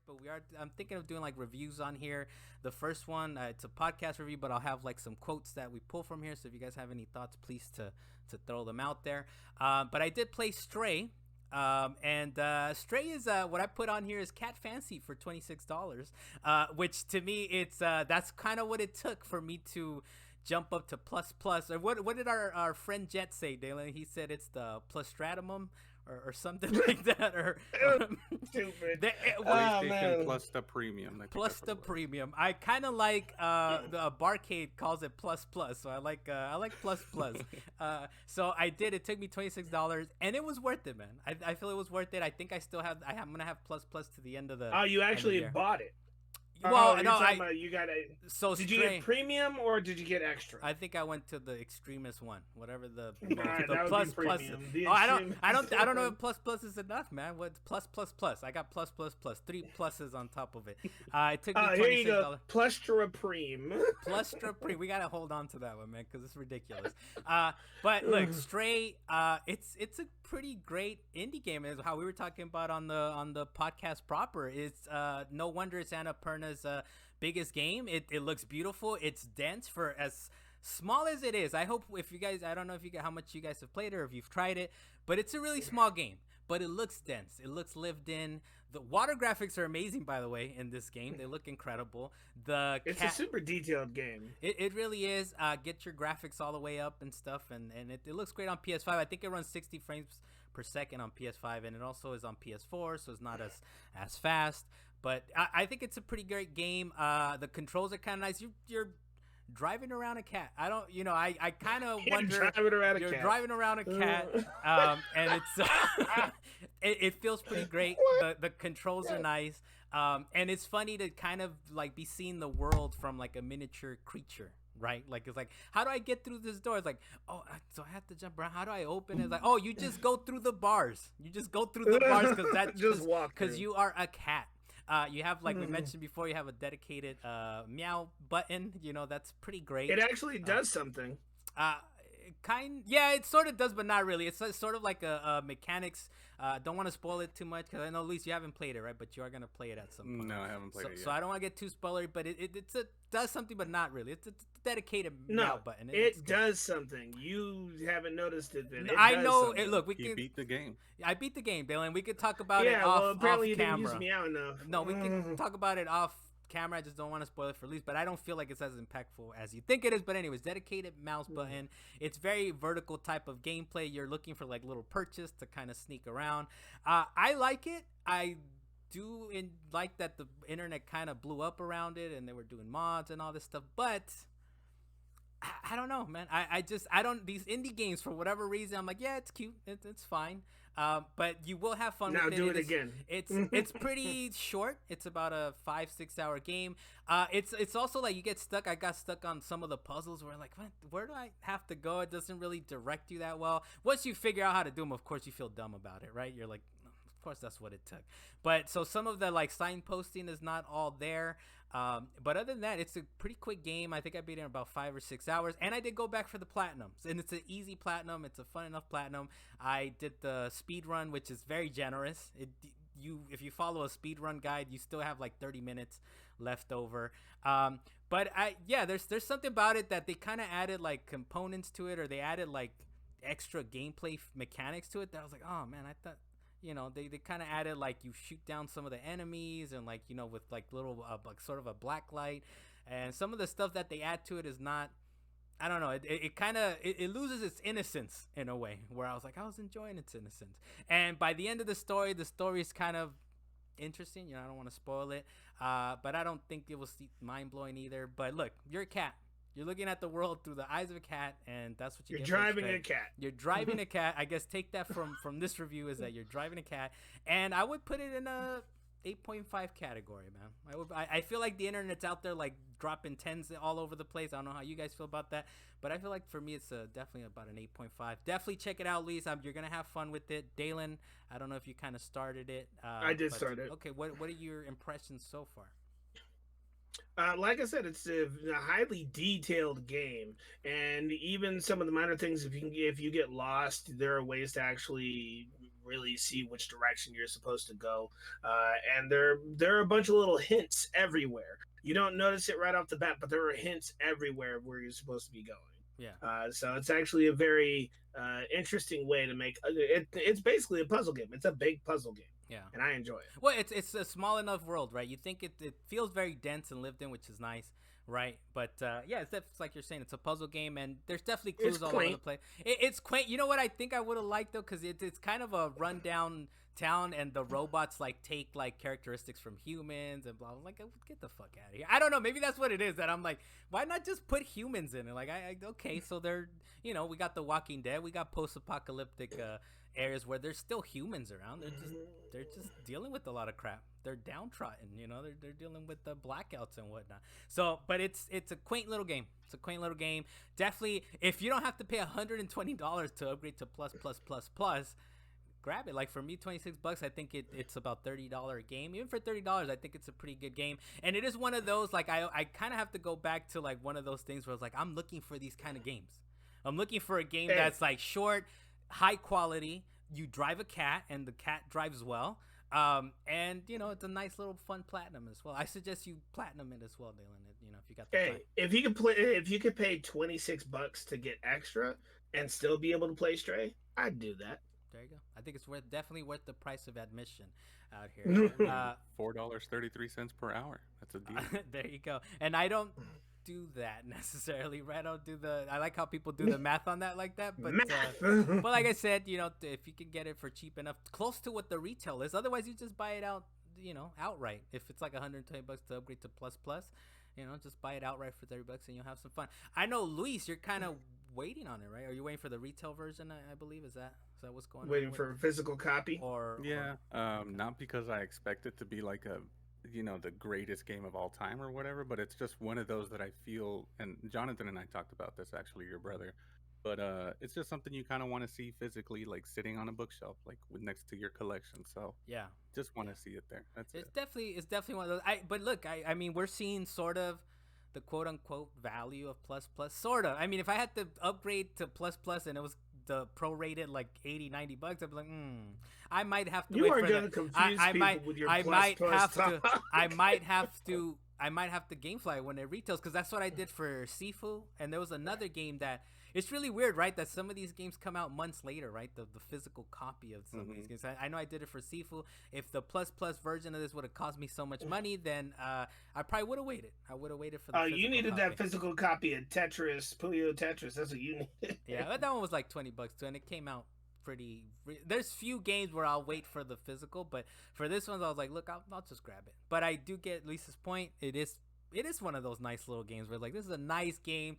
but I'm thinking of doing like reviews on here. The first one, it's a podcast review, but I'll have like some quotes that we pull from here. So if you guys have any thoughts, please to throw them out there. But I did play Stray. And Stray is what I put on here is Cat Fancy for $26, which to me it's that's kind of what it took for me to jump up to plus plus. Or what did our friend Jet say, Dalen? He said it's the plus stratumum or something like that. Or stupid. PlayStation plus the premium. Plus the premium. I kind of like the Barcade calls it plus plus, so I like plus plus. So I did. It took me $26, and it was worth it, man. I feel it was worth it. I think I still have. I'm gonna have plus plus to the end of the. Oh, you actually bought it. Well, no, you got a. So did you get premium or did you get extra? I think I went to the extremest one, whatever the plus plus. I don't know if plus is enough, man. What plus plus plus? I got plus plus plus 3 pluses on top of it. It took me $26. Here you go. Plustra Preme. Plustra Preme. We gotta hold on to that one, man, because it's ridiculous. But look, Stray. It's a pretty great indie game, is how we were talking about on the podcast proper. It's no wonder it's Annapurna's biggest game. It looks beautiful. It's dense for as small as it is. I hope if you guys, I don't know if you how much you guys have played it or if you've tried it, but it's a really small game. But it looks dense. It looks lived in. The water graphics are amazing, by the way, in this game. They look incredible. It's a super detailed game. It really is. Get your graphics all the way up and stuff, and it looks great on PS5. I think it runs 60 frames per second on PS5, and it also is on PS4, so it's not as fast. But I think it's a pretty great game. The controls are kind of nice. You're driving around a cat. I kind of wonder. You're driving around a cat, and it's it feels pretty great. The controls are nice, and it's funny to kind of like be seeing the world from like a miniature creature. Right, like it's like, how do I get through this door? It's like, oh, so I have to jump around. How do I open it? It's like, oh, you just go through the bars. You just go through the bars because that's just walk because you are a cat. You have, like we mentioned before, you have a dedicated meow button. That's pretty great. It actually does something. Yeah, it sort of does, but not really. It's sort of like a mechanics. Don't want to spoil it too much because I know, Luis, you haven't played it, right? But you are gonna play it at some point. No, I haven't played it yet. So I don't want to get too spoilery, but it does something, but not really. It's a dedicated meow button. It does something. You haven't noticed it. Then I know. Look, he beat the game. I beat the game, Dylan. We could talk about it apparently off camera. you didn't use meow enough. No, we can talk about it off camera. I just don't want to spoil it for Luis, but I don't feel like it's as impactful as you think it is. But anyways, dedicated mouse button. It's very vertical type of gameplay. You're looking for like little perches to kind of sneak around. I like it. I do like that the internet kind of blew up around it and they were doing mods and all this stuff, but I don't know, man. I don't, these indie games, for whatever reason, I'm like, yeah, it's cute. It's fine. But you will have fun with it. Now do it again. It's pretty short. It's about a 5-6 hour game. It's also like you get stuck. I got stuck on some of the puzzles where like, where do I have to go? It doesn't really direct you that well. Once you figure out how to do them, of course, you feel dumb about it, right? You're like, of course, that's what it took. But so some of the like signposting is not all there. But other than that, it's a pretty quick game. I think I beat it in about 5 or 6 hours, and I did go back for the platinums. And it's an easy platinum. It's a fun enough platinum. I did the speed run, which is very generous. If you follow a speed run guide, you still have like 30 minutes left over. But there's something about it that they kind of added like components to it, or they added like extra gameplay mechanics to it that I was like, oh man, I thought. They kind of added like you shoot down some of the enemies and like, with like little like sort of a black light, and some of the stuff that they add to it is not, I don't know, it kind of it loses its innocence in a way where I was like, I was enjoying its innocence. And by the end of the story is kind of interesting. I don't want to spoil it, but I don't think it was mind-blowing either. But look, you're a cat. You're looking at the world through the eyes of a cat, and that's what you're driving a cat. You're driving a cat. I guess take that from this review is that you're driving a cat, and I would put it in a 8.5 category, man. I feel like the internet's out there like dropping 10s all over the place. I don't know how you guys feel about that, but I feel like for me it's definitely about an 8.5. Definitely check it out, Lisa. You're gonna have fun with it. Dalen, I don't know if you kind of started it. I did start it. Okay, what are your impressions so far? Like I said, it's a highly detailed game, and even some of the minor things. If you get lost, there are ways to actually really see which direction you're supposed to go. And there are a bunch of little hints everywhere. You don't notice it right off the bat, but there are hints everywhere where you're supposed to be going. Yeah. So it's actually a very interesting way to make it. It's basically a puzzle game. It's a big puzzle game. Yeah. And I enjoy it. Well, it's a small enough world, right? You think it feels very dense and lived in, which is nice, right? But yeah, it's like you're saying, it's a puzzle game, and there's definitely clues all over the place. It's quaint. You know what I think I would have liked though, because it's kind of a rundown town, and the robots like take like characteristics from humans and blah. I'm like, get the fuck out of here. I don't know. Maybe that's what it is. That I'm like, why not just put humans in it? Like, okay, so they're, you know, we got The Walking Dead, we got post-apocalyptic areas where there's still humans around. They're just dealing with a lot of crap. They're downtrodden, you know. They're dealing with the blackouts and whatnot. So, but it's a quaint little game. It's a quaint little game. Definitely, if you don't have to pay $120 to upgrade to plus, grab it. Like for me, $26, I think it's about $30 a game. Even for $30, I think it's a pretty good game. And it is one of those, like, I kind of have to go back to like one of those things where it's like, I'm looking for these kind of games. I'm looking for a game that's like short, high quality. You drive a cat, and the cat drives well. And you know, it's a nice little fun platinum as well. I suggest you platinum it as well, Dylan. You know, if you got the time. If you could pay $26 to get extra and still be able to play Stray, I'd do that. There you go. I think it's definitely worth the price of admission out here. $4.33 per hour. That's a deal. There you go. And I don't do that necessarily, right? I like how people do the math on that like that, but but like I said, you know, if you can get it for cheap enough, close to what the retail is, otherwise you just buy it out, you know, outright. If it's like $120 to upgrade to plus, you know, just buy it outright for $30 and you'll have some fun. I know, Luis, you're kind of waiting on it, right? Are you waiting for the retail version? I believe is that what's going on? Waiting for a physical copy, not because I expect it to be like a, you know, the greatest game of all time or whatever, but it's just one of those that I feel, and Jonathan and I talked about this, actually, your brother, but it's just something you kind of want to see physically, like sitting on a bookshelf, like next to your collection. So yeah, just want to see it there. It's definitely one of those. But look, I mean, we're seeing sort of the quote unquote value of plus, sort of. I mean, if I had to upgrade to plus and it was the prorated like $80-$90, I'd be like, I might have to. You are gonna confuse people with your plus talk. I might have to GameFly when it retails, because that's what I did for Sifu, and there was another game that. It's really weird, right? That some of these games come out months later, right? The physical copy of some of these games. I know I did it for Sifu. If the plus version of this would have cost me so much money, then I probably would have waited. I would have waited for the you needed copy. That physical copy of Tetris, Puyo Tetris. That's what you needed. Yeah, but that one was like $20 too, and it came out pretty. There's few games where I'll wait for the physical, but for this one, I was like, look, I'll just grab it. But I do get Lisa's point. It is one of those nice little games where like, this is a nice game.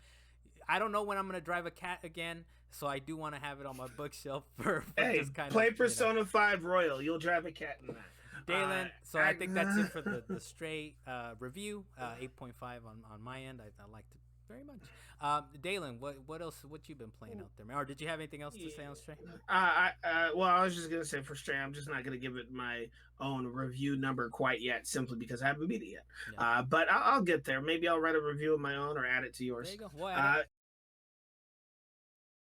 I don't know when I'm gonna drive a cat again, so I do want to have it on my bookshelf for just kind play Persona 5 Royal. You'll drive a cat in that. Dalen, so I think that's it for the Stray review. 8.5 on my end. I liked it very much. Dalen, what else? What you been playing out there, man? Or did you have anything else to say on Stray? Well, I was just gonna say for Stray, I'm just not gonna give it my own review number quite yet, simply because I haven't beat it yet. Yeah. But I'll get there. Maybe I'll write a review of my own or add it to yours. There you go. Well,